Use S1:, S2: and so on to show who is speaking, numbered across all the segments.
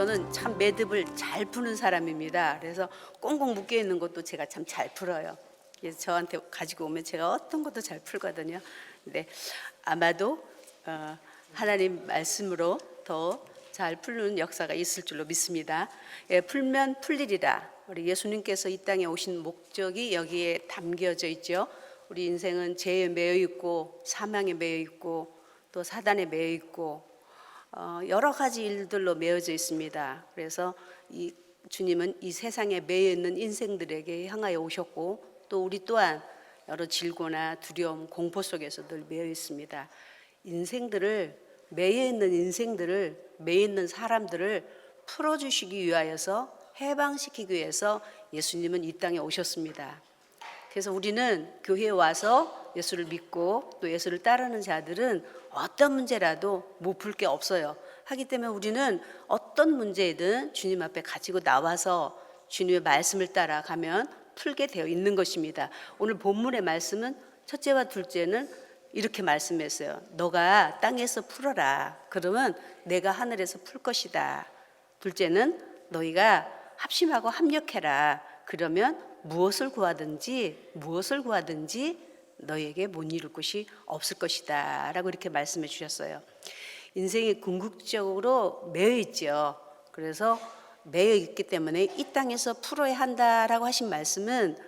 S1: 저는 참 매듭을 잘 푸는 사람입니다. 그래서 꽁꽁 묶여 있는 것도 제가 참 잘 풀어요. 그래서 저한테 가지고 오면 제가 어떤 것도 잘 풀거든요. 근데 아마도 하나님 말씀으로 더 잘 풀는 역사가 있을 줄로 믿습니다. 예, 풀면 풀리리라. 우리 예수님께서 이 땅에 오신 목적이 여기에 담겨져 있죠. 우리 인생은 죄에 매여 있고 사망에 매여 있고 또 사단에 매여 있고 여러 가지 일들로 매여져 있습니다. 그래서 이 주님은 이 세상에 매여 있는 인생들에게 향하여 오셨고 또 우리 또한 여러 질고나 두려움, 공포 속에서 늘 매여 있습니다. 매여 있는 인생들을, 매여 있는 사람들을 풀어주시기 위하여서, 해방시키기 위해서 예수님은 이 땅에 오셨습니다. 그래서 우리는 교회에 와서 예수를 믿고 또 예수를 따르는 자들은 어떤 문제라도 못 풀 게 없어요. 하기 때문에 우리는 어떤 문제이든 주님 앞에 가지고 나와서 주님의 말씀을 따라가면 풀게 되어 있는 것입니다. 오늘 본문의 말씀은 첫째와 둘째는 이렇게 말씀했어요. 너가 땅에서 풀어라. 그러면 내가 하늘에서 풀 것이다. 둘째는 너희가 합심하고 합력해라. 그러면 무엇을 구하든지 너희에게 못 이룰 것이 없을 것이다 라고 이렇게 말씀해 주셨어요. 인생이 궁극적으로 매여 있죠. 그래서 매여 있기 때문에 이 땅에서 풀어야 한다라고 하신 말씀은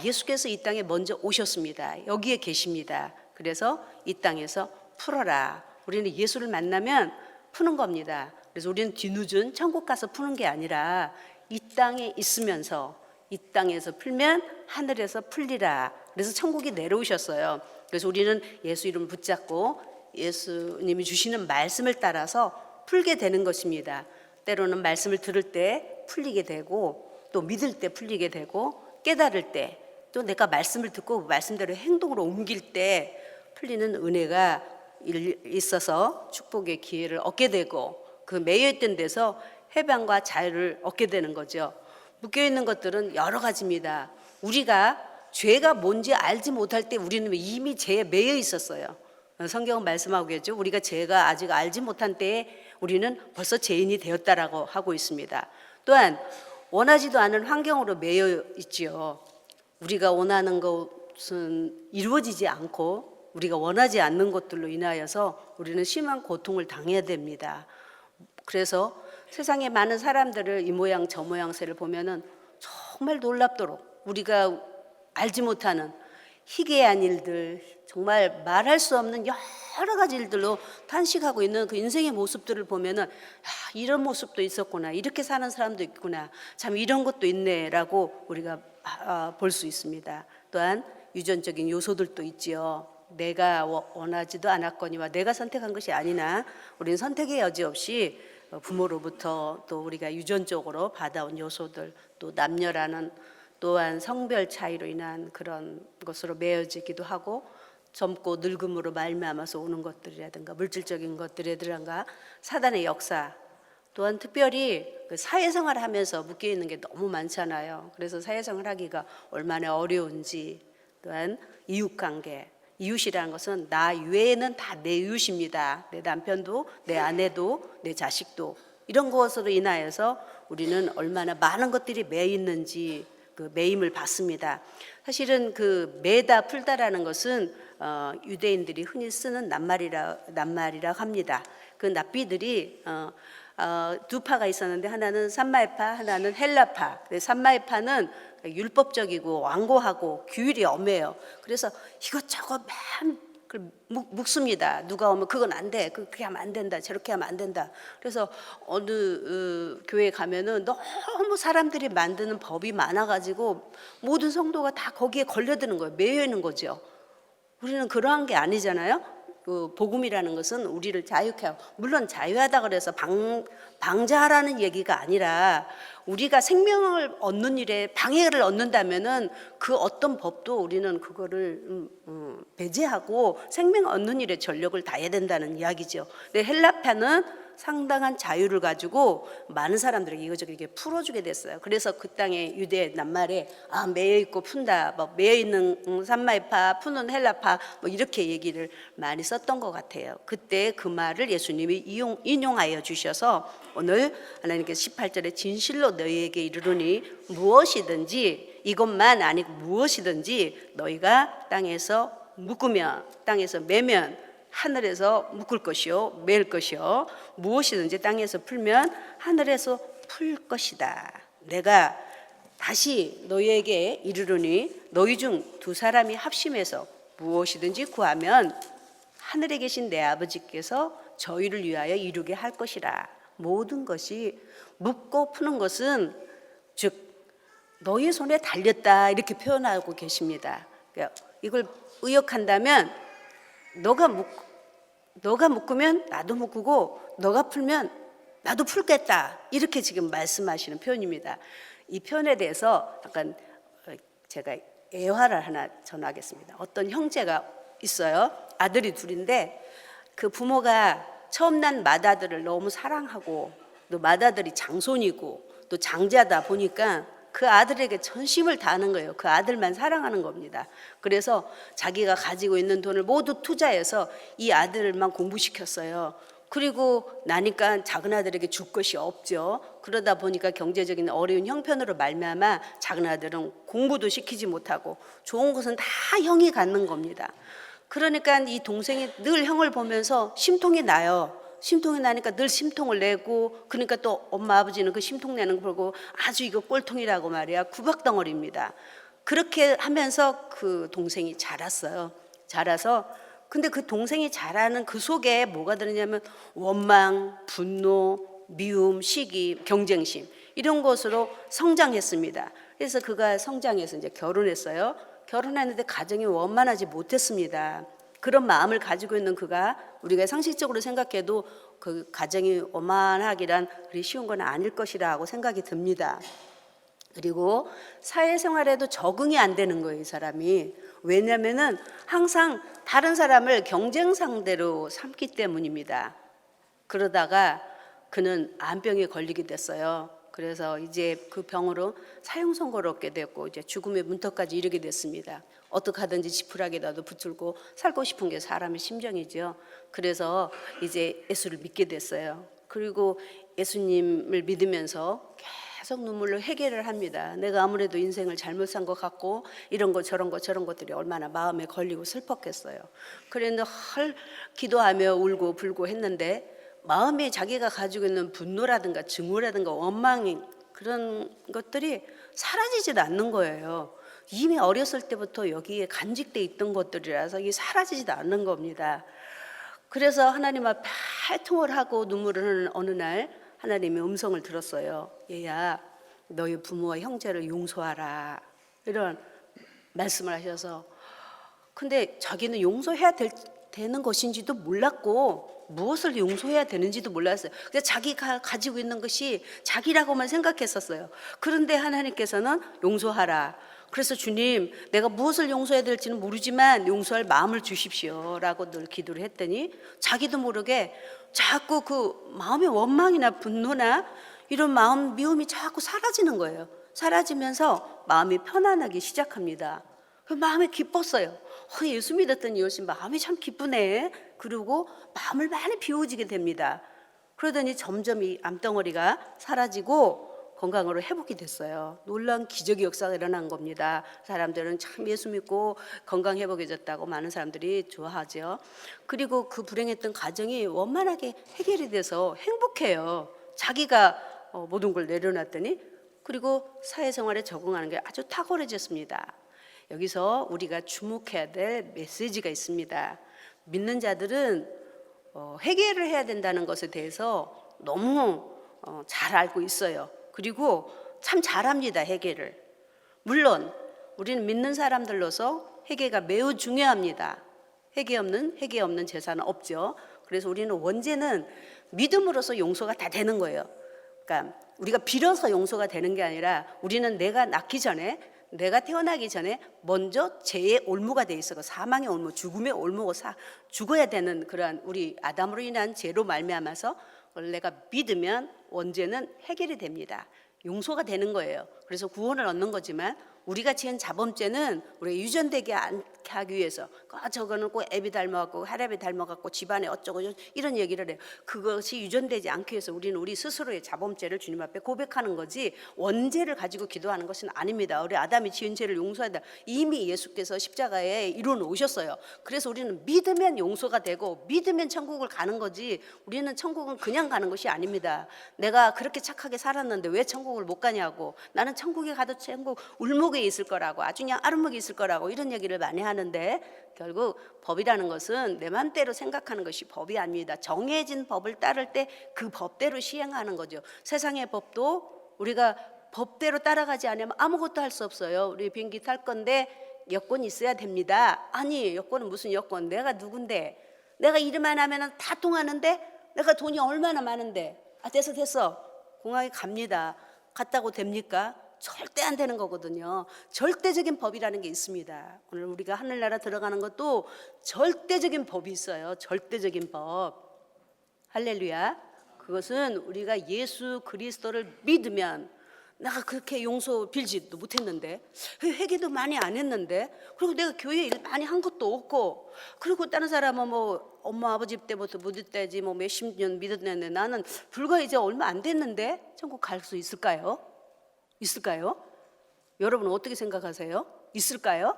S1: 예수께서 이 땅에 먼저 오셨습니다. 여기에 계십니다. 그래서 이 땅에서 풀어라. 우리는 예수를 만나면 푸는 겁니다. 그래서 우리는 뒤늦은 천국 가서 푸는 게 아니라 이 땅에 있으면서 이 땅에서 풀면 하늘에서 풀리라. 그래서 천국이 내려오셨어요. 그래서 우리는 예수 이름 붙잡고 예수님이 주시는 말씀을 따라서 풀게 되는 것입니다. 때로는 말씀을 들을 때 풀리게 되고 또 믿을 때 풀리게 되고 깨달을 때 또 내가 말씀을 듣고 말씀대로 행동으로 옮길 때 풀리는 은혜가 있어서 축복의 기회를 얻게 되고 그 매여있던 데서 해방과 자유를 얻게 되는 거죠. 묶여있는 것들은 여러 가지입니다. 우리가 죄가 뭔지 알지 못할 때 우리는 이미 죄에 매여 있었어요. 성경은 말씀하고 계죠. 우리가 죄가 아직 알지 못한 때에 우리는 벌써 죄인이 되었다라고 하고 있습니다. 또한 원하지도 않은 환경으로 매여 있지요. 우리가 원하는 것은 이루어지지 않고 우리가 원하지 않는 것들로 인하여서 우리는 심한 고통을 당해야 됩니다. 그래서 세상에 많은 사람들을 이 모양 저 모양새를 보면은 정말 놀랍도록 우리가 알지 못하는 희귀한 일들, 정말 말할 수 없는 여러 가지 일들로 탄식하고 있는 그 인생의 모습들을 보면은 이런 모습도 있었구나, 이렇게 사는 사람도 있구나, 참 이런 것도 있네라고 우리가 볼 수 있습니다. 또한 유전적인 요소들도 있지요. 내가 원하지도 않았거니와 내가 선택한 것이 아니나 우리는 선택의 여지 없이 부모로부터 또 우리가 유전적으로 받아온 요소들, 또 남녀라는 또한 성별 차이로 인한 그런 것으로 매어지기도 하고 젊고 늙음으로 말미암아서 오는 것들이라든가 물질적인 것들이라든가 사단의 역사, 또한 특별히 그 사회생활을 하면서 묶여있는 게 너무 많잖아요. 그래서 사회생활 하기가 얼마나 어려운지, 또한 이웃관계, 이웃이라는 것은 나 외에는 다 내 이웃입니다. 내 남편도, 내 아내도, 내 자식도, 이런 것으로 인하여서 우리는 얼마나 많은 것들이 매여 있는지 그 매임을 받습니다. 사실은 그 매다 풀다라는 것은 유대인들이 흔히 쓰는 낱말이라 합니다. 그 납비들이 두 파가 있었는데 하나는 산마이파, 하나는 헬라파. 산마이파는 율법적이고 완고하고 규율이 엄해요. 그래서 이것저것 묵습니다. 누가 오면 그건 안 돼, 그렇게 하면 안 된다, 저렇게 하면 안 된다. 그래서 어느 교회 가면은 너무 사람들이 만드는 법이 많아가지고 모든 성도가 다 거기에 걸려드는 거예요. 매여 있는 거죠. 우리는 그러한 게 아니잖아요. 그 복음이라는 것은 우리를 자유케 하고, 물론 자유하다 그래서 방자하라는 얘기가 아니라 우리가 생명을 얻는 일에 방해를 얻는다면은 그 어떤 법도 우리는 그거를 배제하고 생명 얻는 일에 전력을 다해야 된다는 이야기죠. 근데 헬라파는 상당한 자유를 가지고 많은 사람들에게 이거저거 이렇게 풀어주게 됐어요. 그래서 그 땅에 유대 낱말에 매여 있고 푼다, 뭐 매여 있는 산마이파, 푸는 헬라파, 뭐 이렇게 얘기를 많이 썼던 것 같아요. 그때 그 말을 예수님이 인용하여 주셔서 오늘 하나님께서 18절에 진실로 너희에게 이르노니 무엇이든지, 이것만 아니고 무엇이든지 너희가 땅에서 묶으면, 땅에서 매면 하늘에서 묶을 것이요 맬 것이요, 무엇이든지 땅에서 풀면 하늘에서 풀 것이다. 내가 다시 너희에게 이르노니 너희 중 두 사람이 합심해서 무엇이든지 구하면 하늘에 계신 내 아버지께서 저희를 위하여 이루게 할 것이라. 모든 것이 묶고 푸는 것은 즉 너희 손에 달렸다, 이렇게 표현하고 계십니다. 그러니까 이걸 의역한다면 너가 묶으면 나도 묶고 너가 풀면 나도 풀겠다, 이렇게 지금 말씀하시는 표현입니다. 이 표현에 대해서 약간 제가 애화를 하나 전하겠습니다. 어떤 형제가 있어요. 아들이 둘인데 그 부모가 처음 난 맏아들을 너무 사랑하고 또 맏아들이 장손이고 또 장자다 보니까 그 아들에게 전심을 다하는 거예요. 그 아들만 사랑하는 겁니다. 그래서 자기가 가지고 있는 돈을 모두 투자해서 이 아들만 공부시켰어요. 그리고 나니까 작은 아들에게 줄 것이 없죠. 그러다 보니까 경제적인 어려운 형편으로 말미암아 작은 아들은 공부도 시키지 못하고 좋은 것은 다 형이 갖는 겁니다. 그러니까 이 동생이 늘 형을 보면서 심통이 나요. 심통이 나니까 늘 심통을 내고, 그러니까 또 엄마 아버지는 그 심통 내는 거 보고 아주 이거 꼴통이라고 말이야, 구박덩어리입니다. 그렇게 하면서 그 동생이 자랐어요. 자라서 근데 그 동생이 자라는 그 속에 뭐가 들었냐면 원망, 분노, 미움, 시기, 경쟁심, 이런 것으로 성장했습니다. 그래서 그가 성장해서 이제 결혼했어요. 결혼했는데 가정이 원만하지 못했습니다. 그런 마음을 가지고 있는 그가, 우리가 상식적으로 생각해도 그 가정이 원만하기란 그리 쉬운 건 아닐 것이라고 생각이 듭니다. 그리고 사회생활에도 적응이 안 되는 거예요, 이 사람이. 왜냐면은 항상 다른 사람을 경쟁 상대로 삼기 때문입니다. 그러다가 그는 암병에 걸리게 됐어요. 그래서 이제 그 병으로 사형 선고를 얻게 됐고 이제 죽음의 문턱까지 이르게 됐습니다. 어떻게 하든지 지푸라기라도 붙들고 살고 싶은 게 사람의 심정이죠. 그래서 이제 예수를 믿게 됐어요. 그리고 예수님을 믿으면서 계속 눈물로 회개를 합니다. 내가 아무래도 인생을 잘못 산 것 같고 이런 것 저런 것들이 얼마나 마음에 걸리고 슬펐겠어요. 그랬는데 기도하며 울고 불고 했는데 마음에 자기가 가지고 있는 분노라든가 증오라든가 원망, 그런 것들이 사라지질 않는 거예요. 이미 어렸을 때부터 여기에 간직돼 있던 것들이라서 이게 사라지지도 않는 겁니다. 그래서 하나님 앞에 애통을 하고 눈물을 흘리는 어느 날 하나님의 음성을 들었어요. 얘야, 너희 부모와 형제를 용서하라, 이런 말씀을 하셔서, 근데 자기는 용서해야 되는 것인지도 몰랐고 무엇을 용서해야 되는지도 몰랐어요. 그래서 자기가 가지고 있는 것이 자기라고만 생각했었어요. 그런데 하나님께서는 용서하라. 그래서 주님, 내가 무엇을 용서해야 될지는 모르지만 용서할 마음을 주십시오 라고 늘 기도를 했더니 자기도 모르게 자꾸 그 마음의 원망이나 분노나 이런 마음 미움이 자꾸 사라지는 거예요. 사라지면서 마음이 편안하기 시작합니다. 그 마음이 기뻤어요. 예수 믿었더니 요즘 마음이 참 기쁘네. 그리고 마음을 많이 비워지게 됩니다. 그러더니 점점 이 암덩어리가 사라지고 건강으로 회복이 됐어요. 놀라운 기적의 역사가 일어난 겁니다. 사람들은 참 예수 믿고 건강 회복해졌다고 많은 사람들이 좋아하죠. 그리고 그 불행했던 가정이 원만하게 해결이 돼서 행복해요. 자기가 모든 걸 내려놨더니. 그리고 사회생활에 적응하는 게 아주 탁월해졌습니다. 여기서 우리가 주목해야 될 메시지가 있습니다. 믿는 자들은 회개를 해야 된다는 것에 대해서 너무 잘 알고 있어요. 그리고 참 잘합니다, 회개를. 물론 우리는 믿는 사람들로서 회개가 매우 중요합니다. 회개 없는 제사는 없죠. 그래서 우리는 원죄는 믿음으로써 용서가 다 되는 거예요. 그러니까 우리가 빌어서 용서가 되는 게 아니라 우리는 내가 낳기 전에, 내가 태어나기 전에 먼저 죄의 올무가 돼 있어. 사망의 올무, 죽음의 올무고 죽어야 되는 그러한 우리 아담으로 인한 죄로 말미암아서 그걸 내가 믿으면 원죄는 해결이 됩니다. 용서가 되는 거예요. 그래서 구원을 얻는 거지만 우리가 지은 자범죄는 우리가 유전되게 않게 하기 위해서 저거는 꼭 애비 닮아갖고 할아비 닮아갖고 집안에 어쩌고 이런 얘기를 해요. 그것이 유전되지 않기 위해서 우리는 우리 스스로의 자범죄를 주님 앞에 고백하는 거지 원죄를 가지고 기도하는 것은 아닙니다. 우리 아담이 지은 죄를 용서한다. 이미 예수께서 십자가에 이루어 놓으셨어요. 그래서 우리는 믿으면 용서가 되고 믿으면 천국을 가는 거지 우리는 천국은 그냥 가는 것이 아닙니다. 내가 그렇게 착하게 살았는데 왜 천국을 못 가냐고, 나는 천국에 가도 천국 울목에 있을 거라고, 아주 그냥 아름목에 있을 거라고 이런 얘기를 많이 하는데 결국 법이라는 것은 내 맘대로 생각하는 것이 법이 아닙니다. 정해진 법을 따를 때 그 법대로 시행하는 거죠. 세상의 법도 우리가 법대로 따라가지 않으면 아무것도 할 수 없어요. 우리 비행기 탈 건데 여권이 있어야 됩니다. 아니, 여권은 무슨 여권? 내가 누군데? 내가 일만 하면 다 통하는데? 내가 돈이 얼마나 많은데? 됐어. 공항에 갑니다. 갔다고 됩니까? 절대 안 되는 거거든요. 절대적인 법이라는 게 있습니다. 오늘 우리가 하늘나라 들어가는 것도 절대적인 법이 있어요. 절대적인 법. 할렐루야. 그것은 우리가 예수 그리스도를 믿으면, 내가 그렇게 용서 빌지도 못했는데, 회개도 많이 안 했는데, 그리고 내가 교회 일 많이 한 것도 없고, 그리고 다른 사람은 뭐 엄마 아버지 때부터 믿을 때지 뭐 몇십 년 믿었는데 나는 불과 이제 얼마 안 됐는데 천국 갈 수 있을까요? 있을까요? 여러분 어떻게 생각하세요? 있을까요?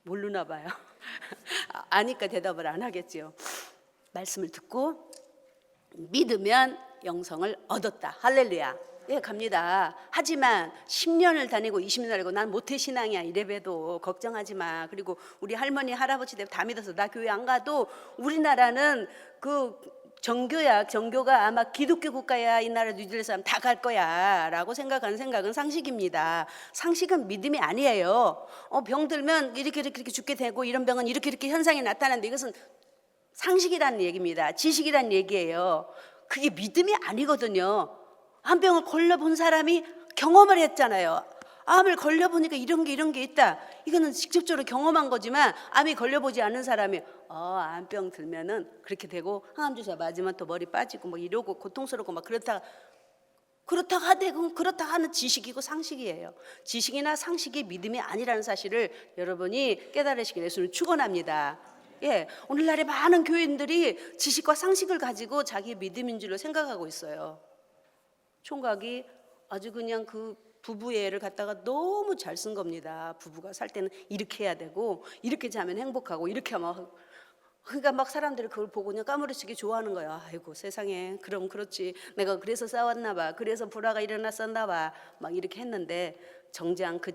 S1: 모르나 봐요. 아니까 대답을 안 하겠지요. 말씀을 듣고 믿으면 영성을 얻었다. 할렐루야. 예, 갑니다. 하지만 10년을 다니고 20년 다니고 난 모태신앙이야 이래봬도 걱정하지 마. 그리고 우리 할머니 할아버지 다 믿어서 나 교회 안 가도 우리나라는 그 정교야. 정교가 아마 기독교 국가야. 이 나라 뉴질랜드 사람 다 갈 거야 라고 생각하는 생각은 상식입니다. 상식은 믿음이 아니에요. 병 들면 이렇게 죽게 되고 이런 병은 이렇게 현상이 나타나는데 이것은 상식이라는 얘기입니다. 지식이라는 얘기예요. 그게 믿음이 아니거든요. 암병을 걸려본 사람이 경험을 했잖아요. 암을 걸려보니까 이런 게 있다. 이거는 직접적으로 경험한 거지만 암이 걸려보지 않은 사람이 암병 들면은 그렇게 되고 항암주사 맞으면 또 머리 빠지고 뭐 이러고 고통스럽고 막 그렇다 하는 지식이고 상식이에요. 지식이나 상식이 믿음이 아니라는 사실을 여러분이 깨달으시길 예수는 축원합니다. 예, 오늘날의 많은 교인들이 지식과 상식을 가지고 자기 믿음인 줄로 생각하고 있어요. 총각이 아주 그냥 그 부부의 애를 갖다가 너무 잘 쓴 겁니다. 부부가 살 때는 이렇게 해야 되고 이렇게 자면 행복하고 이렇게 하면, 그러니까 막 사람들이 그걸 보고 그냥 까무러치게 좋아하는 거야. 아이고 세상에, 그럼 그렇지, 내가 그래서 싸웠나 봐, 그래서 불화가 일어났었나 봐, 막 이렇게 했는데 정작 그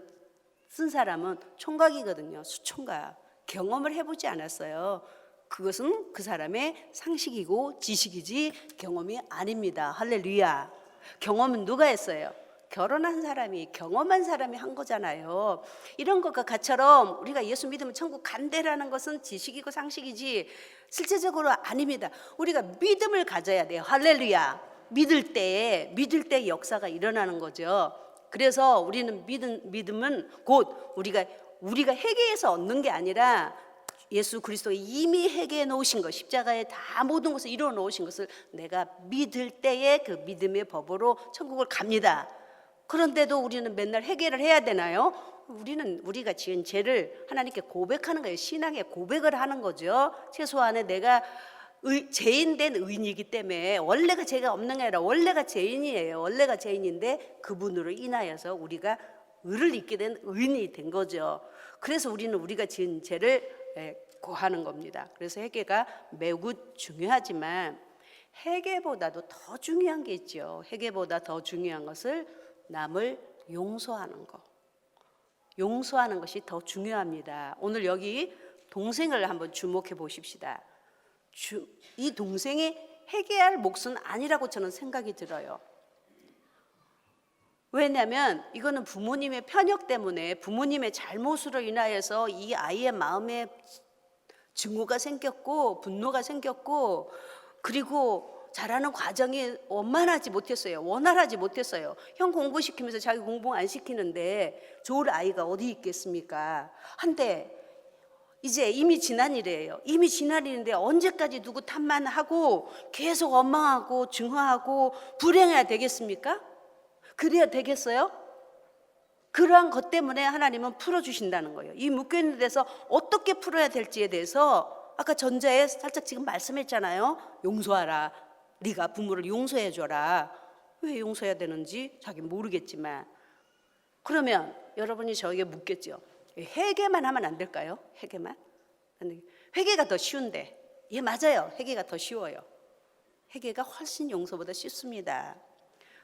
S1: 쓴 사람은 총각이거든요. 수총각. 경험을 해보지 않았어요. 그것은 그 사람의 상식이고 지식이지 경험이 아닙니다. 할렐루야. 경험은 누가 했어요? 결혼한 사람이, 경험한 사람이 한 거잖아요. 이런 것과 같처럼 우리가 예수 믿으면 천국 간대라는 것은 지식이고 상식이지 실제적으로 아닙니다. 우리가 믿음을 가져야 돼요. 할렐루야. 믿을 때 역사가 일어나는 거죠. 그래서 우리는 믿음은 곧 우리가 회개해서 얻는 게 아니라 예수 그리스도가 이미 회개해 놓으신 것, 십자가에 다 모든 것을 이루어 놓으신 것을 내가 믿을 때에 그 믿음의 법으로 천국을 갑니다. 그런데도 우리는 맨날 회개를 해야 되나요? 우리가 지은 죄를 하나님께 고백하는 거예요. 신앙의 고백을 하는 거죠. 최소한의 내가 죄인된 의인이기 때문에, 원래가 죄가 없는 게 아니라 원래가 죄인이에요. 원래가 죄인인데 그분으로 인하여서 우리가 의를 입게 된 의인이 된 거죠. 그래서 우리는 우리가 지은 죄를 고하는 겁니다. 그래서 회개가 매우 중요하지만 회개보다도 더 중요한 게 있죠. 회개보다 더 중요한 것을 남을 용서하는 것. 용서하는 것이 더 중요합니다. 오늘 여기 동생을 한번 주목해 보십시다. 이 동생이 회개할 몫은 아니라고 저는 생각이 들어요. 왜냐하면 이거는 부모님의 편협 때문에, 부모님의 잘못으로 인하여서 이 아이의 마음에 증오가 생겼고 분노가 생겼고, 그리고 자라는 과정이 원만하지 못했어요. 원활하지 못했어요. 형 공부시키면서 자기 공부 안 시키는데 좋을 아이가 어디 있겠습니까? 한데 이제 이미 지난 일이에요. 이미 지난 일인데 언제까지 누구 탓만 하고 계속 원망하고 증오하고 불행해야 되겠습니까? 그래야 되겠어요? 그러한 것 때문에 하나님은 풀어주신다는 거예요. 이 묶여있는 데서 어떻게 풀어야 될지에 대해서 아까 전자에 살짝 지금 말씀했잖아요. 용서하라. 네가 부모를 용서해줘라. 왜 용서해야 되는지 자기 모르겠지만, 그러면 여러분이 저에게 묻겠죠. 회개만 하면 안 될까요? 회개만? 회개가 더 쉬운데. 예, 맞아요. 회개가 더 쉬워요. 회개가 훨씬 용서보다 쉽습니다.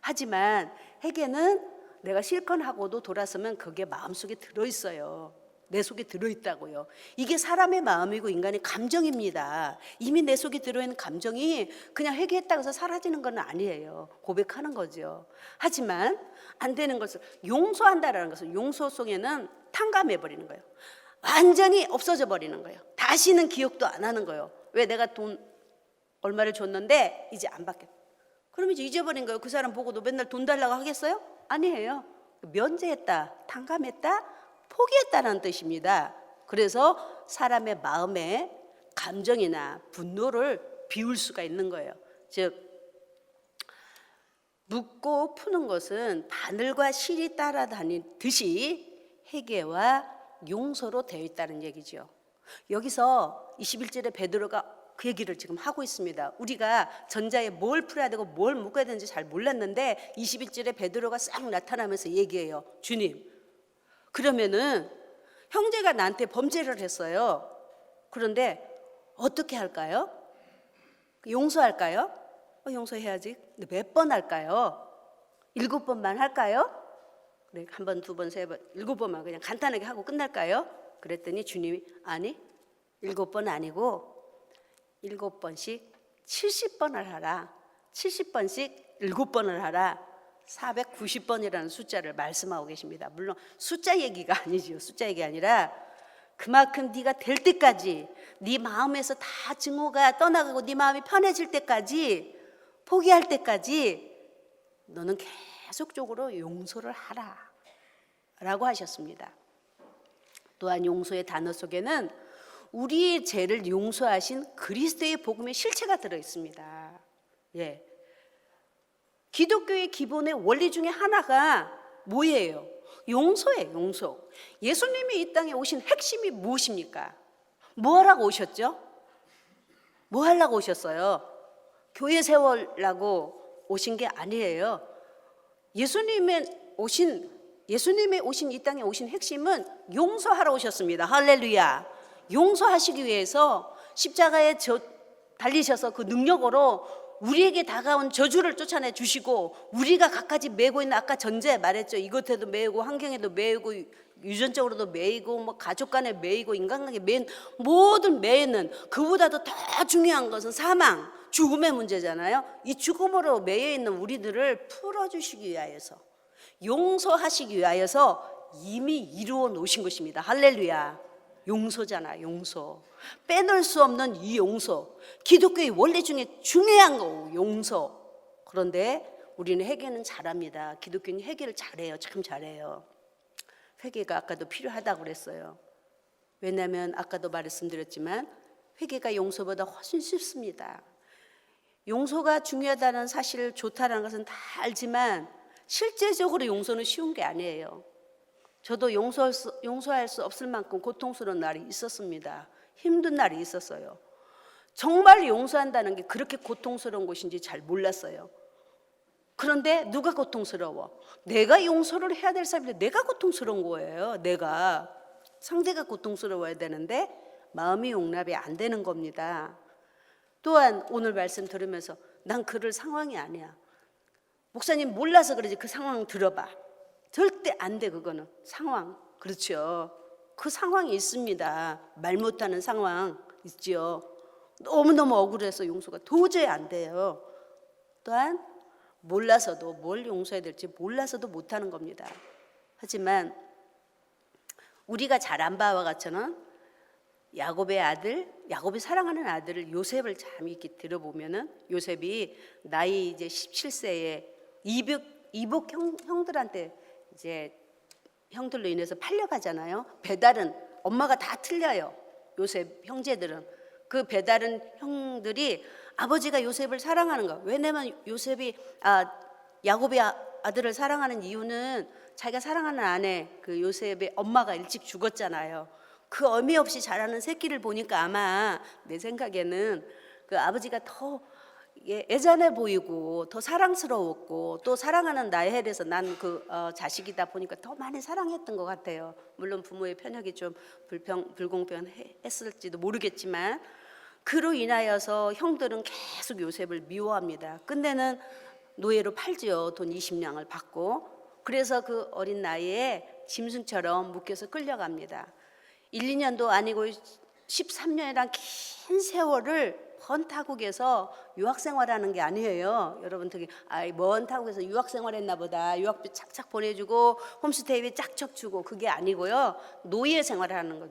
S1: 하지만 회개는 내가 실컷 하고도 돌아서면 그게 마음속에 들어있어요. 내 속에 들어있다고요. 이게 사람의 마음이고 인간의 감정입니다. 이미 내 속에 들어있는 감정이 그냥 회개했다고 해서 사라지는 건 아니에요. 고백하는 거죠. 하지만 안 되는 것을 용서한다라는 것은, 용서 속에는 탕감해버리는 거예요. 완전히 없어져 버리는 거예요. 다시는 기억도 안 하는 거예요. 왜? 내가 돈 얼마를 줬는데 이제 안 받겠다. 그럼 이제 잊어버린 거예요. 그 사람 보고도 맨날 돈 달라고 하겠어요? 아니에요. 면제했다, 탕감했다, 포기했다는 뜻입니다. 그래서 사람의 마음에 감정이나 분노를 비울 수가 있는 거예요. 즉, 묻고 푸는 것은 바늘과 실이 따라다니듯이 회개와 용서로 되어 있다는 얘기죠. 여기서 21절에 베드로가 그 얘기를 지금 하고 있습니다. 우리가 전자에 뭘 풀어야 되고 뭘 묶어야 되는지 잘 몰랐는데 21절에 베드로가 싹 나타나면서 얘기해요. 주님, 그러면은 형제가 나한테 범죄를 했어요. 그런데 어떻게 할까요? 용서할까요? 용서해야지. 근데 몇 번 할까요? 7번만 할까요? 그래, 한 번, 두 번, 세 번, 7번만 그냥 간단하게 하고 끝날까요? 그랬더니 주님이 아니, 7번 아니고 7번씩 70번을 하라. 70번씩 7번을 하라. 490번이라는 숫자를 말씀하고 계십니다. 물론 숫자 얘기가 아니죠. 숫자 얘기 아니라 그만큼 네가 될 때까지, 네 마음에서 다 증오가 떠나가고 네 마음이 편해질 때까지, 포기할 때까지 너는 계속적으로 용서를 하라 라고 하셨습니다. 또한 용서의 단어 속에는 우리의 죄를 용서하신 그리스도의 복음의 실체가 들어있습니다. 예. 기독교의 기본의 원리 중에 하나가 뭐예요? 용서예요. 용서. 예수님이 이 땅에 오신 핵심이 무엇입니까? 뭐 하라고 오셨죠? 뭐 하려고 오셨어요? 교회 세우려고 오신 게 아니에요. 예수님의 오신 이 땅에 오신 핵심은 용서하러 오셨습니다. 할렐루야. 용서하시기 위해서 십자가에 달리셔서 그 능력으로 우리에게 다가온 저주를 쫓아내 주시고, 우리가 갖가지 메고 있는, 아까 전제에 말했죠. 이것에도 메이고 환경에도 메이고 유전적으로도 메이고 뭐 가족 간에 메이고 인간관계 메인 모든 메이는, 그보다도 더 중요한 것은 사망, 죽음의 문제잖아요. 이 죽음으로 매여 있는 우리들을 풀어주시기 위하여서, 용서하시기 위하여서 이미 이루어 놓으신 것입니다. 할렐루야. 용서잖아. 용서. 빼놓을 수 없는 이 용서, 기독교의 원리 중에 중요한 거 용서. 그런데 우리는 회개는 잘합니다. 기독교는 회개를 잘해요. 참 잘해요. 회개가 아까도 필요하다고 그랬어요. 왜냐하면 아까도 말씀드렸지만 회개가 용서보다 훨씬 쉽습니다. 용서가 중요하다는 사실, 좋다는 것은 다 알지만 실제적으로 용서는 쉬운 게 아니에요. 저도 용서할 수 없을 만큼 고통스러운 날이 있었습니다. 힘든 날이 있었어요. 정말 용서한다는 게 그렇게 고통스러운 것인지 잘 몰랐어요. 그런데 누가 고통스러워? 내가 용서를 해야 될 사람인데 내가 고통스러운 거예요. 내가. 상대가 고통스러워야 되는데 마음이 용납이 안 되는 겁니다. 또한 오늘 말씀 들으면서 난 그럴 상황이 아니야. 목사님 몰라서 그러지, 그 상황 들어봐. 절대 안 돼. 그거는 상황. 그렇죠. 그 상황이 있습니다. 말 못하는 상황 있죠. 너무너무 억울해서 용서가 도저히 안 돼요. 또한 몰라서도, 뭘 용서해야 될지 몰라서도 못하는 겁니다. 하지만 우리가 잘 안 바와 같이는 야곱의 아들, 야곱이 사랑하는 아들을 요셉을 참 이렇게 들어보면은, 요셉이 나이 이제 17세에 이복 형들한테 이제 형들로 인해서 팔려가잖아요. 배달은 엄마가 다 틀려요. 요셉 형제들은. 그 배다른 형들이 아버지가 요셉을 사랑하는 거. 왜냐면 요셉이 야곱의 아들을 사랑하는 이유는 자기가 사랑하는 아내 그 요셉의 엄마가 일찍 죽었잖아요. 그 어미 없이 자라는 새끼를 보니까 아마 내 생각에는 그 아버지가 더 애잔해 보이고 더 사랑스러웠고 또 사랑하는 나에 대해서 난 그 자식이다 보니까 더 많이 사랑했던 것 같아요. 물론 부모의 편향이 좀 불공평했을지도 모르겠지만 그로 인하여서 형들은 계속 요셉을 미워합니다. 끝내는 노예로 팔지요. 돈 20냥을 받고. 그래서 그 어린 나이에 짐승처럼 묶여서 끌려갑니다. 1, 2년도 아니고 13년이란 긴 세월을 먼 타국에서 유학 생활하는 게 아니에요. 여러분 되게 먼 타국에서 유학 생활했나 보다. 유학비 착착 보내주고 홈스테이비 짝짝 주고 그게 아니고요. 노예 생활하는 거.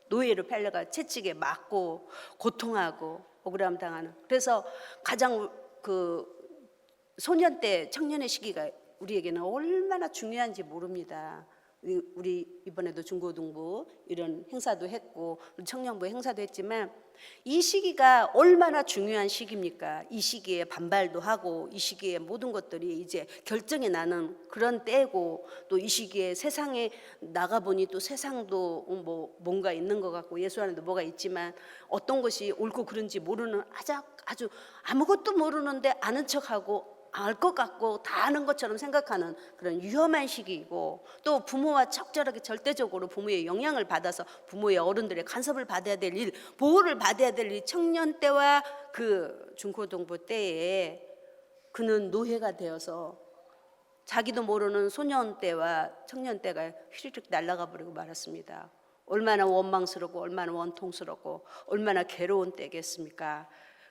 S1: 노예로 팔려가 채찍에 맞고 고통하고 억울함 당하는. 그래서 가장 그 소년 때 청년의 시기가 우리에게는 얼마나 중요한지 모릅니다. 우리 이번에도 중고등부 이런 행사도 했고 청년부 행사도 했지만 이 시기가 얼마나 중요한 시기입니까? 이 시기에 반발도 하고 이 시기에 모든 것들이 이제 결정이 나는 그런 때고 또 이 시기에 세상에 나가보니 또 세상도 뭔가 있는 것 같고 예수 안에도 뭐가 있지만 어떤 것이 옳고 그른지 모르는 아주 아무것도 모르는데 아는 척하고 알 것 같고 다 아는 것처럼 생각하는 그런 위험한 시기이고 또 부모와 적절하게 절대적으로 부모의 영향을 받아서 부모의 어른들의 간섭을 받아야 될 일, 보호를 받아야 될 일 청년 때와 그 중고등부 때에 그는 노예가 되어서 자기도 모르는 소년 때와 청년 때가 휘리릭 날아가 버리고 말았습니다. 얼마나 원망스럽고 얼마나 원통스럽고 얼마나 괴로운 때겠습니까?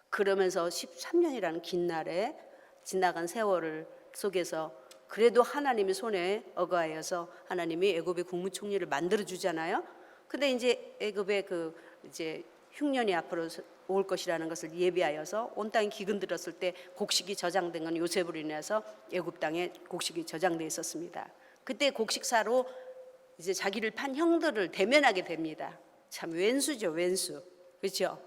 S1: 그러면서 13년이라는 긴 날에 지나간 세월을 속에서 그래도 하나님의 손에 어거하여서 하나님이 애굽의 국무총리를 만들어 주잖아요. 근데 이제 애굽의 그 이제 흉년이 앞으로 올 것이라는 것을 예비하여서 온 땅이 기근들었을 때 곡식이 저장된 건 요셉으로 인해서 애굽 땅에 곡식이 저장돼 있었습니다. 그때 곡식사로 이제 자기를 판 형들을 대면하게 됩니다. 참 왼수죠, 왼수. 그렇죠?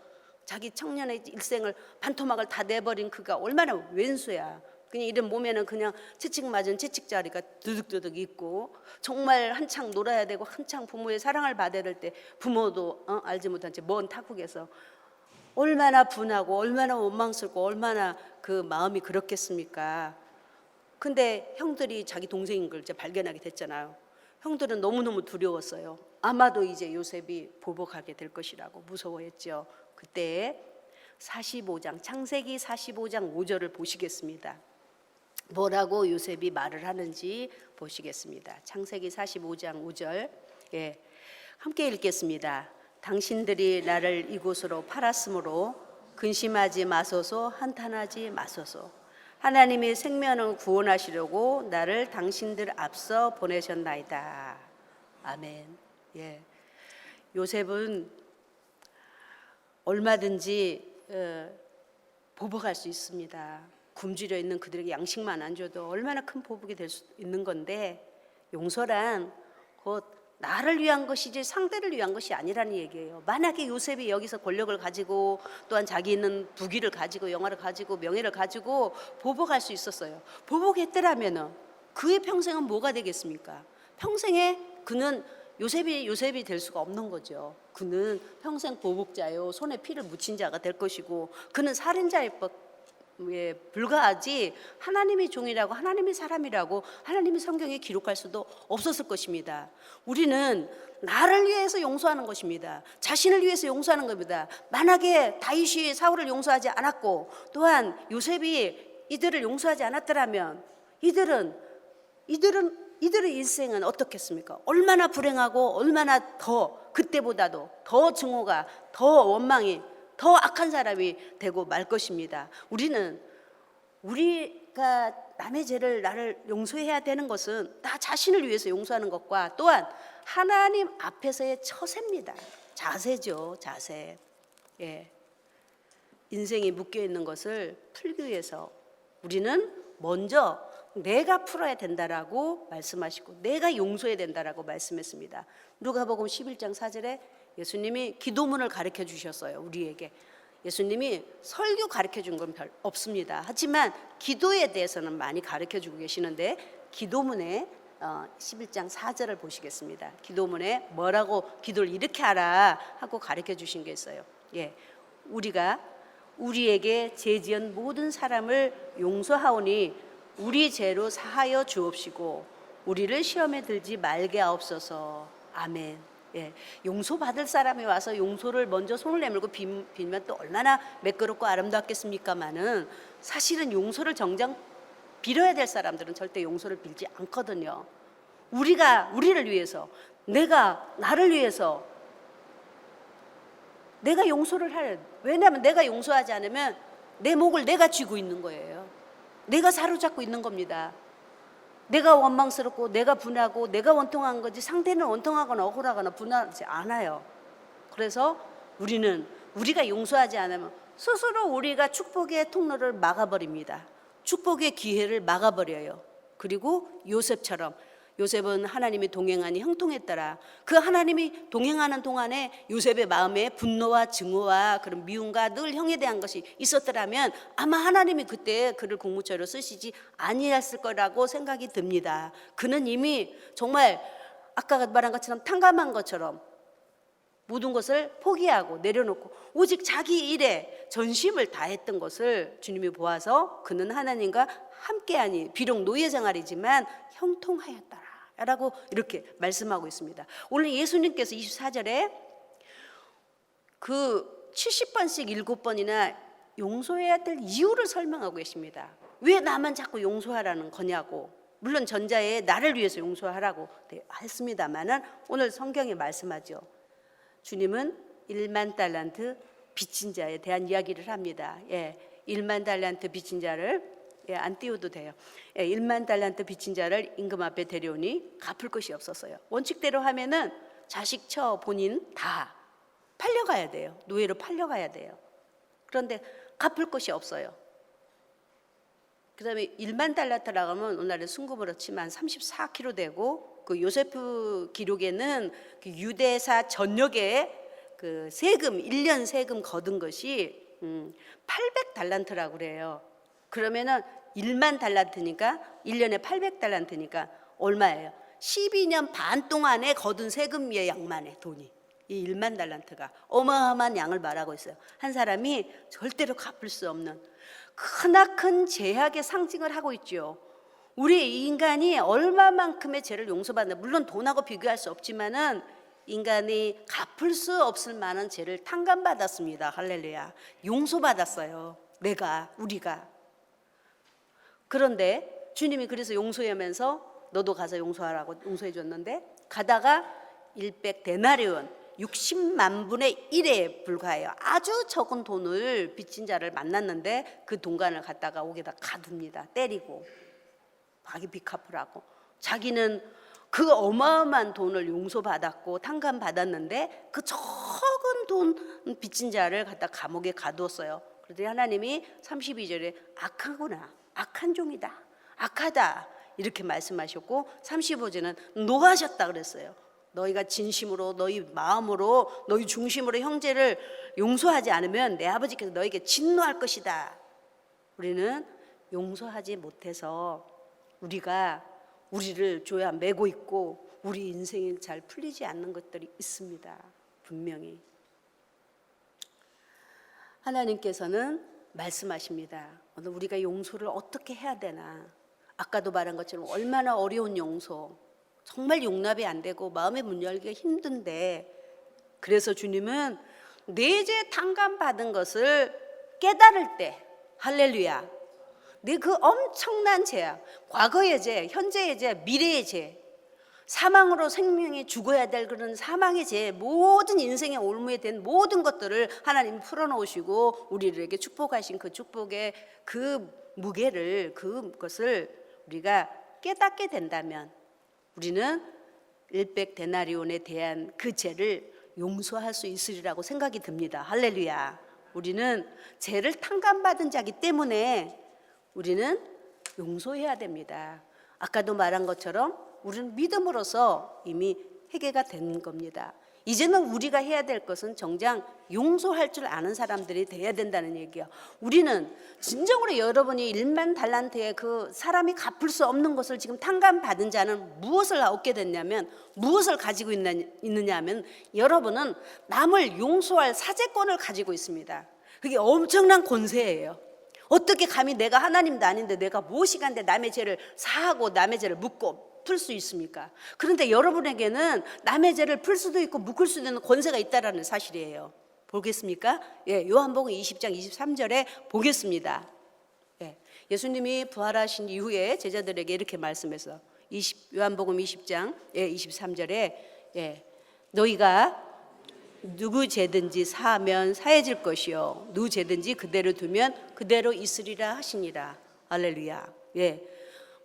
S1: 자기 청년의 일생을 반토막을 다 내버린 그가 얼마나 왼수야. 그냥 이런 몸에는 그냥 채찍 맞은 채찍자리가 드득드득 있고 정말 한창 놀아야 되고 한창 부모의 사랑을 받아야 될 때 부모도 알지 못한 채 먼 타국에서 얼마나 분하고 얼마나 원망스럽고 얼마나 그 마음이 그렇겠습니까? 근데 형들이 자기 동생인 걸 이제 발견하게 됐잖아요. 형들은 너무너무 두려웠어요. 아마도 이제 요셉이 보복하게 될 것이라고 무서워했죠. 그때 45장 창세기 45장 5절을 보시겠습니다. 뭐라고 요셉이 말을 하는지 보시겠습니다. 창세기 45장 5절 함께 읽겠습니다. 당신들이 나를 이곳으로 팔았으므로 근심하지 마소서 한탄하지 마소서. 하나님이 생명을 구원하시려고 나를 당신들 앞서 보내셨나이다. 아멘. 요셉은 얼마든지 보복할 수 있습니다. 굶주려 있는 그들에게 양식만 안 줘도 얼마나 큰 보복이 될 수 있는 건데 용서란 곧 나를 위한 것이지 상대를 위한 것이 아니라는 얘기예요. 만약에 요셉이 여기서 권력을 가지고 또한 자기 있는 부귀를 가지고 영화를 가지고 명예를 가지고 보복할 수 있었어요. 보복했더라면 그의 평생은 뭐가 되겠습니까? 평생에 그는 요셉이 될 수가 없는 거죠. 그는 평생 보복자요 손에 피를 묻힌 자가 될 것이고 그는 살인자에 불과하지 하나님의 종이라고 하나님의 사람이라고 하나님의 성경에 기록할 수도 없었을 것입니다. 우리는 나를 위해서 용서하는 것입니다. 자신을 위해서 용서하는 겁니다. 만약에 다윗이 사울을 용서하지 않았고 또한 요셉이 이들을 용서하지 않았더라면 이들의 인생은 어떻겠습니까? 얼마나 불행하고 얼마나 더 그때보다도 더 증오가 더 원망이 더 악한 사람이 되고 말 것입니다. 우리가 남의 죄를 나를 용서해야 되는 것은 나 자신을 위해서 용서하는 것과 또한 하나님 앞에서의 처세입니다. 자세죠, 자세. 인생이 묶여 있는 것을 풀기 위해서 우리는 먼저 내가 풀어야 된다라고 말씀하시고 내가 용서해야 된다라고 말씀했습니다. 누가복음 11장 4절에 예수님이 기도문을 가르쳐 주셨어요. 우리에게. 예수님이 설교 가르쳐 준 건 별 없습니다. 하지만 기도에 대해서는 많이 가르쳐 주고 계시는데 기도문에 11장 4절을 보시겠습니다. 기도문에 뭐라고 기도를 이렇게 하라 하고 가르쳐 주신 게 있어요. 예, 우리가 우리에게 죄지은 모든 사람을 용서하오니 우리 죄로 사하여 주옵시고 우리를 시험에 들지 말게 하옵소서. 아멘. 예, 용서받을 사람이 와서 용서를 먼저 손을 내밀고 빌면 또 얼마나 매끄럽고 아름답겠습니까마는 사실은 용서를 정작 빌어야 될 사람들은 절대 용서를 빌지 않거든요. 우리를 위해서, 내가 나를 위해서 내가 용서를 왜냐하면 내가 용서하지 않으면 내 목을 내가 쥐고 있는 거예요. 내가 사로잡고 있는 겁니다. 내가 원망스럽고 내가 분하고 내가 원통한 거지 상대는 원통하거나 억울하거나 분하지 않아요. 그래서 우리가 용서하지 않으면 스스로 우리가 축복의 통로를 막아버립니다. 축복의 기회를 막아버려요. 그리고 요셉은 하나님이 동행하니 형통했더라. 그 하나님이 동행하는 동안에 요셉의 마음에 분노와 증오와 그런 미움과 늘 형에 대한 것이 있었더라면 아마 하나님이 그때 그를 국무처로 쓰시지 아니했을 거라고 생각이 듭니다. 그는 이미 정말 아까 말한 것처럼 탕감한 것처럼 모든 것을 포기하고 내려놓고 오직 자기 일에 전심을 다했던 것을 주님이 보아서 그는 하나님과 함께하니 비록 노예 생활이지만 형통하였더라 라고 이렇게 말씀하고 있습니다. 오늘 예수님께서 24절에 그 70번씩 7번이나 용서해야 될 이유를 설명하고 계십니다. 왜 나만 자꾸 용서하라는 거냐고. 물론 전자에 나를 위해서 용서하라고 했습니다마는 오늘 성경에 말씀하죠. 주님은 1만 달란트 빚진 자에 대한 이야기를 합니다. 1만 달란트 빚진 자를 안 띄워도 돼요. 1만 달란트 빚진 자를 임금 앞에 데려오니 갚을 것이 없었어요. 원칙대로 하면은 자식, 처, 본인 다 팔려가야 돼요. 노예로 팔려가야 돼요. 그런데 갚을 것이 없어요. 그 다음에 1만 달란트라고 하면 오늘날의 순금으로 치면 34kg 되고 그 요세프 기록에는 그 유대사 전역에 그 세금 1년 세금 거둔 것이 800달란트라고 그래요. 그러면은 1만 달란트니까 1년에 800달란트니까 얼마예요? 12년 반 동안에 거둔 세금의 양만의 돈이 이 1만 달란트가 어마어마한 양을 말하고 있어요. 한 사람이 절대로 갚을 수 없는 크나큰 죄악의 상징을 하고 있죠. 우리 인간이 얼마만큼의 죄를 용서받나 물론 돈하고 비교할 수 없지만은 인간이 갚을 수 없을 만한 죄를 탕감받았습니다. 할렐루야. 용서받았어요. 우리가. 그런데 주님이 그래서 용서하면서 너도 가서 용서하라고 용서해 줬는데 가다가 100데나리온 60만 분의 1에 불과해요. 아주 적은 돈을 빚진 자를 만났는데 그 돈관을 갖다가 옥에다 가둡니다. 때리고 자기 빚 갚으라고. 자기는 그 어마어마한 돈을 용서받았고 탕감받았는데 그 적은 돈 빚진 자를 갖다 감옥에 가두었어요. 그랬더니 하나님이 32절에 악하구나, 악한 종이다, 악하다 이렇게 말씀하셨고 35절은 노하셨다 그랬어요. 너희가 진심으로 너희 마음으로 너희 중심으로 형제를 용서하지 않으면 내 아버지께서 너에게 진노할 것이다. 우리는 용서하지 못해서 우리를 조야 매고 있고 우리 인생이 잘 풀리지 않는 것들이 있습니다. 분명히 하나님께서는 말씀하십니다. 오늘 우리가 용서를 어떻게 해야 되나. 아까도 말한 것처럼 얼마나 어려운 용서, 정말 용납이 안 되고 마음의 문 열기가 힘든데 그래서 주님은 내 죄 탕감받은 것을 깨달을 때 할렐루야 내 그 엄청난 죄악, 과거의 죄, 현재의 죄, 미래의 죄, 사망으로 생명이 죽어야 될 그런 사망의 죄, 모든 인생의 올무에 된 모든 것들을 하나님이 풀어놓으시고 우리에게 축복하신 그 축복의 그 무게를 그것을 우리가 깨닫게 된다면 우리는 100데나리온에 대한 그 죄를 용서할 수 있으리라고 생각이 듭니다. 할렐루야. 우리는 죄를 탕감받은 자기 때문에 우리는 용서해야 됩니다. 아까도 말한 것처럼 우리는 믿음으로써 이미 회개가 된 겁니다. 이제는 우리가 해야 될 것은 정작 용서할 줄 아는 사람들이 돼야 된다는 얘기예요. 우리는 진정으로 여러분이 1만 달란트의 그 사람이 갚을 수 없는 것을 지금 탕감받은 자는 무엇을 얻게 됐냐면, 무엇을 가지고 있느냐 하면, 여러분은 남을 용서할 사제권을 가지고 있습니다. 그게 엄청난 권세예요. 어떻게 감히 내가 하나님도 아닌데 내가 무엇이간데 남의 죄를 사하고 남의 죄를 묻고 풀 수 있습니까? 그런데 여러분에게는 남의 죄를 풀 수도 있고 묶을 수도 있는 권세가 있다라는 사실이에요. 보겠습니까? 예, 요한복음 20장 23절에 보겠습니다. 예, 예수님이 부활하신 이후에 제자들에게 이렇게 말씀해서 요한복음 20장 23절에 너희가 누구 죄든지 사하면 사해질 것이요 누구 죄든지 그대로 두면 그대로 있으리라 하시니라. 할렐루야. 예.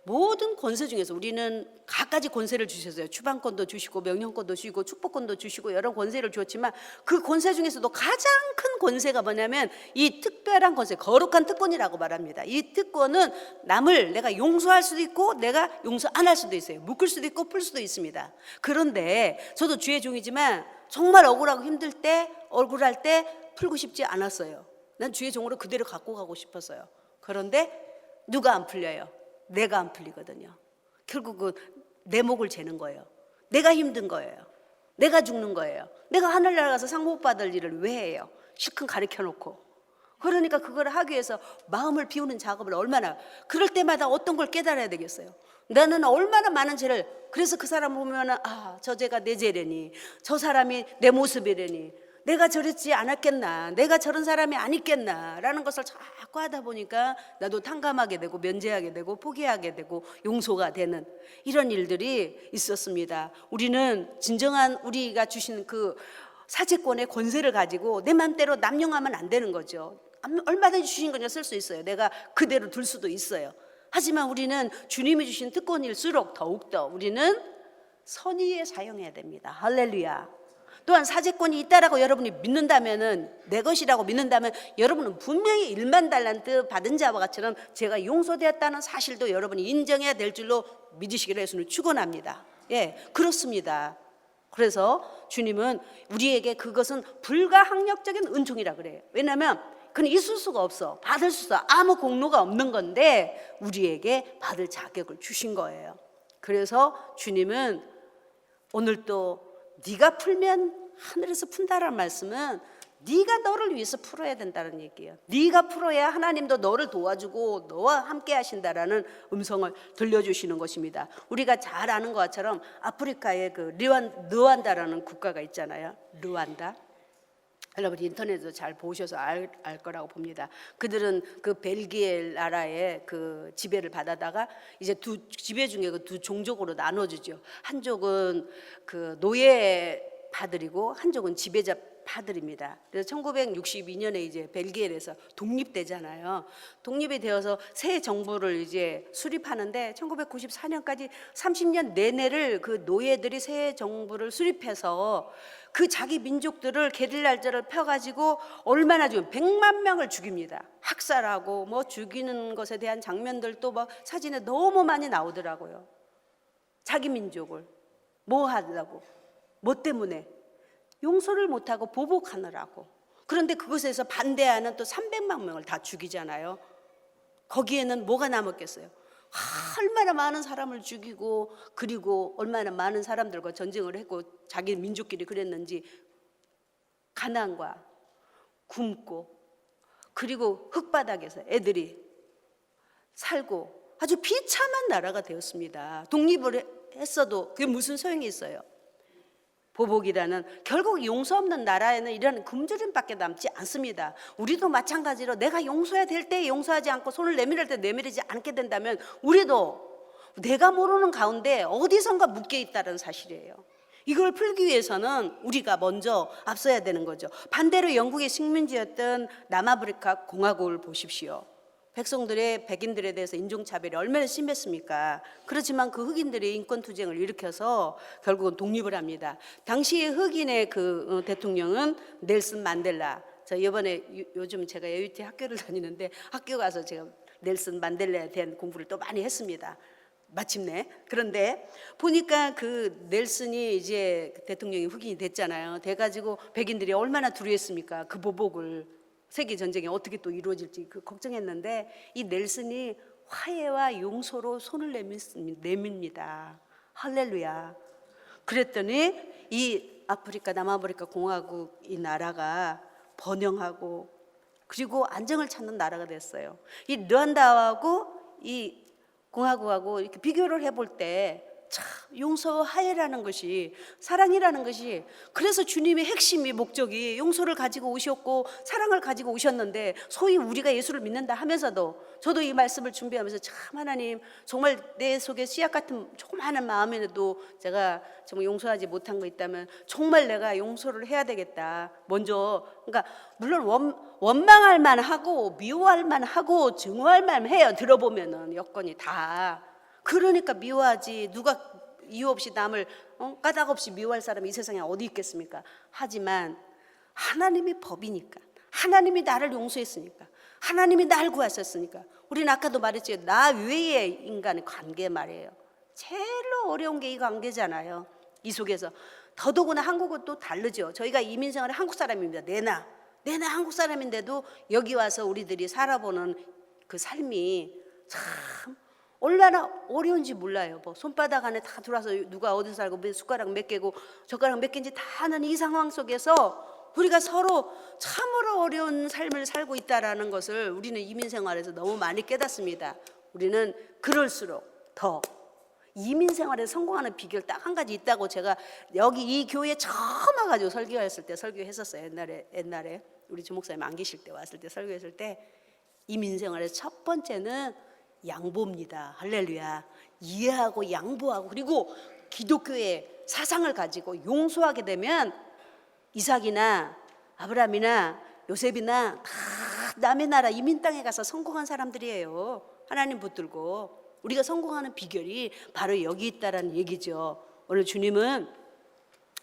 S1: 모든 권세 중에서 우리는 갖가지 권세를 주셨어요. 추방권도 주시고 명령권도 주시고 축복권도 주시고 여러 권세를 주었지만 그 권세 중에서도 가장 큰 권세가 뭐냐면 이 특별한 권세, 거룩한 특권이라고 말합니다. 이 특권은 남을 내가 용서할 수도 있고 내가 용서 안 할 수도 있어요. 묶을 수도 있고 풀 수도 있습니다. 그런데 저도 주의 종이지만 정말 억울하고 힘들 때, 억울할 때 풀고 싶지 않았어요. 난 주의 종으로 그대로 갖고 가고 싶었어요. 그런데 누가 안 풀려요? 내가 안 풀리거든요. 결국은 내 목을 재는 거예요. 내가 힘든 거예요. 내가 죽는 거예요. 내가 하늘나라 가서 상 못 받을 일을 왜 해요? 실컷 가르쳐 놓고. 그러니까 그걸 하기 위해서 마음을 비우는 작업을 얼마나, 그럴 때마다 어떤 걸 깨달아야 되겠어요. 나는 얼마나 많은 죄를, 그래서 그 사람 보면은 저 죄가 내 죄래니, 저 사람이 내 모습이래니, 내가 저랬지 않았겠나, 내가 저런 사람이 아니겠나 라는 것을 자꾸 하다 보니까 나도 탕감하게 되고 면제하게 되고 포기하게 되고 용서가 되는 이런 일들이 있었습니다. 우리는 진정한 우리가 주신 그 사제권의 권세를 가지고 내 맘대로 남용하면 안 되는 거죠. 얼마든지 주신 거냐 쓸 수 있어요. 내가 그대로 둘 수도 있어요. 하지만 우리는 주님이 주신 특권일수록 더욱더 우리는 선의에 사용해야 됩니다. 할렐루야. 또한 사제권이 있다라고 여러분이 믿는다면은, 내 것이라고 믿는다면 여러분은 분명히 1만 달란트 받은 자와 같이는 제가 용서되었다는 사실도 여러분이 인정해야 될 줄로 믿으시기를 예수는 축원합니다. 예, 그렇습니다. 그래서 주님은 우리에게 그것은 불가항력적인 은총이라 그래요. 왜냐하면 그건 있을 수가 없어, 받을 수 없어, 아무 공로가 없는 건데 우리에게 받을 자격을 주신 거예요. 그래서 주님은 오늘 또 네가 풀면 하늘에서 푼다라는 말씀은 네가 너를 위해서 풀어야 된다는 얘기예요. 네가 풀어야 하나님도 너를 도와주고 너와 함께 하신다라는 음성을 들려주시는 것입니다. 우리가 잘 아는 것처럼 아프리카에 그 르완다라는 국가가 있잖아요. 르완다. 여러분 인터넷에서 잘 보셔서 알 거라고 봅니다. 그들은 그 벨기에 나라의 그 지배를 받아다가 이제 두 지배 중에 그 두 종족으로 나눠주죠. 한쪽은 그 노예파들이고 한쪽은 지배자 파들입니다. 그래서 1962년에 이제 벨기에에서 독립되잖아요. 독립이 되어서 새 정부를 이제 수립하는데 1994년까지 30년 내내를 그 노예들이 새 정부를 수립해서 그 자기 민족들을 게릴라전을 펴가지고 얼마나 지금 100만 명을 죽입니다. 학살하고 뭐 죽이는 것에 대한 장면들도 뭐 사진에 너무 많이 나오더라고요. 자기 민족을 뭐 하려고, 뭐 때문에? 용서를 못하고 보복하느라고. 그런데 그것에서 반대하는 또 300만 명을 다 죽이잖아요. 거기에는 뭐가 남았겠어요? 얼마나 많은 사람을 죽이고, 그리고 얼마나 많은 사람들과 전쟁을 했고 자기 민족끼리 그랬는지, 가난과 굶고 그리고 흙바닥에서 애들이 살고 아주 비참한 나라가 되었습니다. 독립을 했어도 그게 무슨 소용이 있어요? 보복이라는, 결국 용서 없는 나라에는 이런 굶주림밖에 남지 않습니다. 우리도 마찬가지로 내가 용서해야 될 때 용서하지 않고 손을 내밀을 때 내밀지 않게 된다면 우리도 내가 모르는 가운데 어디선가 묶여 있다는 사실이에요. 이걸 풀기 위해서는 우리가 먼저 앞서야 되는 거죠. 반대로 영국의 식민지였던 남아프리카 공화국을 보십시오. 백성들의 백인들에 대해서 인종차별이 얼마나 심했습니까? 그렇지만 그 흑인들이 인권투쟁을 일으켜서 결국은 독립을 합니다. 당시의 흑인의 그 대통령은 넬슨 만델라. 저 이번에 요즘 제가 AUT 학교를 다니는데 학교 가서 제가 넬슨 만델라에 대한 공부를 또 많이 했습니다. 마침내. 그런데 보니까 그 넬슨이 이제 대통령이 흑인이 됐잖아요. 돼가지고 백인들이 얼마나 두려웠습니까? 그 보복을 세계 전쟁이 어떻게 또 이루어질지 그 걱정했는데 이 넬슨이 화해와 용서로 손을 내밉니다. 할렐루야. 그랬더니 이 아프리카 남아프리카 공화국 이 나라가 번영하고 그리고 안정을 찾는 나라가 됐어요. 이 르완다하고 이 공화국하고 이렇게 비교를 해볼 때 참 용서와 화해라는 것이 사랑이라는 것이 그래서 주님의 핵심이 목적이 용서를 가지고 오셨고 사랑을 가지고 오셨는데 소위 우리가 예수를 믿는다 하면서도 저도 이 말씀을 준비하면서 참 하나님 정말 내 속에 씨앗 같은 조그마한 마음에도 제가 정말 용서하지 못한 거 있다면 정말 내가 용서를 해야 되겠다. 먼저 그러니까 물론 원망할 만하고 미워할 만하고 증오할 만해요. 들어보면은 여건이 다. 그러니까 미워하지 누가 이유 없이 남을 까닭 없이 미워할 사람이 이 세상에 어디 있겠습니까? 하지만 하나님이 법이니까 하나님이 나를 용서했으니까 하나님이 날 구하셨으니까 우리는 아까도 말했죠. 나 외의 인간의 관계 말이에요. 제일로 어려운 게 이 관계잖아요. 이 속에서 더더구나 한국은 또 다르죠. 저희가 이민 생활에 한국 사람입니다. 내나 한국 사람인데도 여기 와서 우리들이 살아보는 그 삶이 참 얼마나 어려운지 몰라요. 뭐 손바닥 안에 다 들어와서 누가 어디서 살고 숟가락 몇 개고 젓가락 몇 개인지 다 아는 이 상황 속에서 우리가 서로 참으로 어려운 삶을 살고 있다는 것을 우리는 이민 생활에서 너무 많이 깨닫습니다. 우리는 그럴수록 더 이민 생활에 성공하는 비결 딱 한 가지 있다고 제가 여기 이 교회에 처음 와가지고 설교했을 때 설교했었어요. 옛날에 우리 주목사님 안 계실 때 왔을 때 설교했을 때 이민 생활의 첫 번째는 양보입니다. 할렐루야. 이해하고 양보하고 그리고 기독교의 사상을 가지고 용서하게 되면 이삭이나 아브라함이나 요셉이나 다 남의 나라 이민 땅에 가서 성공한 사람들이에요. 하나님 붙들고 우리가 성공하는 비결이 바로 여기 있다라는 얘기죠. 오늘 주님은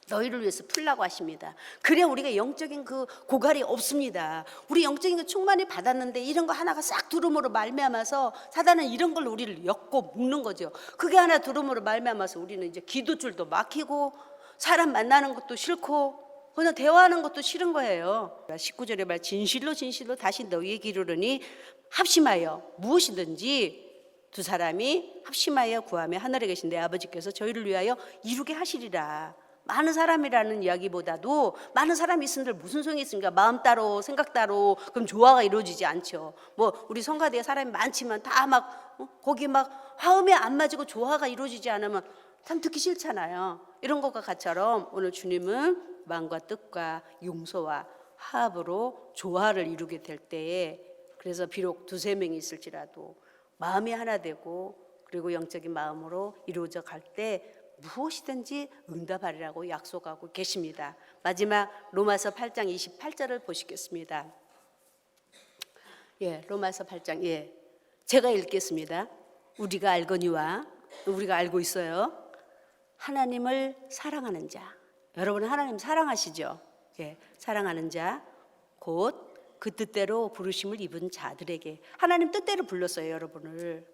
S1: 너희를 위해서 풀라고 하십니다. 그래야 우리가 영적인 그 고갈이 없습니다. 우리 영적인 그 충만히 받았는데 이런 거 하나가 싹 두름으로 말미암아서 사단은 이런 걸로 우리를 엮고 묶는 거죠. 그게 하나 두름으로 말미암아서 우리는 이제 기도줄도 막히고 사람 만나는 것도 싫고 그냥 대화하는 것도 싫은 거예요. 19절에 말 진실로 다시 너희에게 이르르니 합심하여 무엇이든지 두 사람이 합심하여 구하며 하늘에 계신 내 아버지께서 저희를 위하여 이루게 하시리라. 많은 사람이라는 이야기보다도 많은 사람이 있은들 무슨 소용이 있습니까? 마음 따로 생각 따로 그럼 조화가 이루어지지 않죠. 뭐 우리 성가대에 사람이 많지만 다 막 거기 막 화음이 안 맞고 조화가 이루어지지 않으면 참 듣기 싫잖아요. 이런 것과 같처럼 오늘 주님은 마음과 뜻과 용서와 화합으로 조화를 이루게 될 때에 그래서 비록 두세 명이 있을지라도 마음이 하나 되고 그리고 영적인 마음으로 이루어져 갈 때 무엇이든지 응답하리라고 약속하고 계십니다. 마지막 로마서 8장 28절을 보시겠습니다. 로마서 8장 제가 읽겠습니다. 우리가 알거니와 우리가 알고 있어요. 하나님을 사랑하는 자. 여러분은 하나님 사랑하시죠? 사랑하는 자 곧 그 뜻대로 부르심을 입은 자들에게 하나님 뜻대로 불렀어요. 여러분을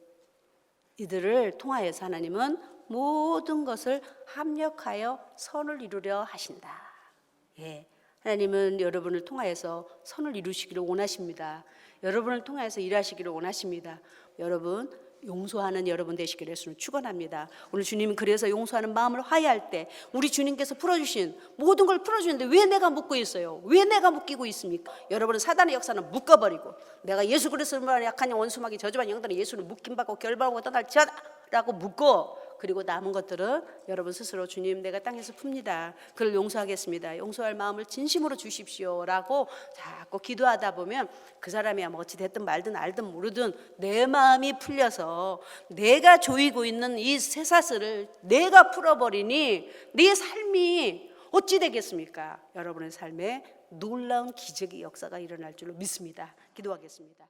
S1: 이들을 통하여서 하나님은 모든 것을 합력하여 선을 이루려 하신다. 하나님은 여러분을 통하여서 선을 이루시기를 원하십니다. 여러분을 통하여서 일하시기를 원하십니다. 여러분 용서하는 여러분 되시기를 예수는 축원합니다. 오늘 주님은 그래서 용서하는 마음을 화해할 때 우리 주님께서 풀어주신 모든 걸 풀어주는데 왜 내가 묶고 있어요? 왜 내가 묶이고 있습니까? 여러분은 사단의 역사는 묶어버리고 내가 예수 그리스도만 약한 원수마귀 저주한 영들은 예수를 묶임받고 결박하고 떠날지어다라고 묶어 그리고 남은 것들은 여러분 스스로 주님 내가 땅에서 풉니다. 그를 용서하겠습니다. 용서할 마음을 진심으로 주십시오라고 자꾸 기도하다 보면 그 사람이 뭐 어찌 됐든 말든 알든 모르든 내 마음이 풀려서 내가 조이고 있는 이 쇠사슬을 내가 풀어버리니 네 삶이 어찌 되겠습니까? 여러분의 삶에 놀라운 기적의 역사가 일어날 줄로 믿습니다. 기도하겠습니다.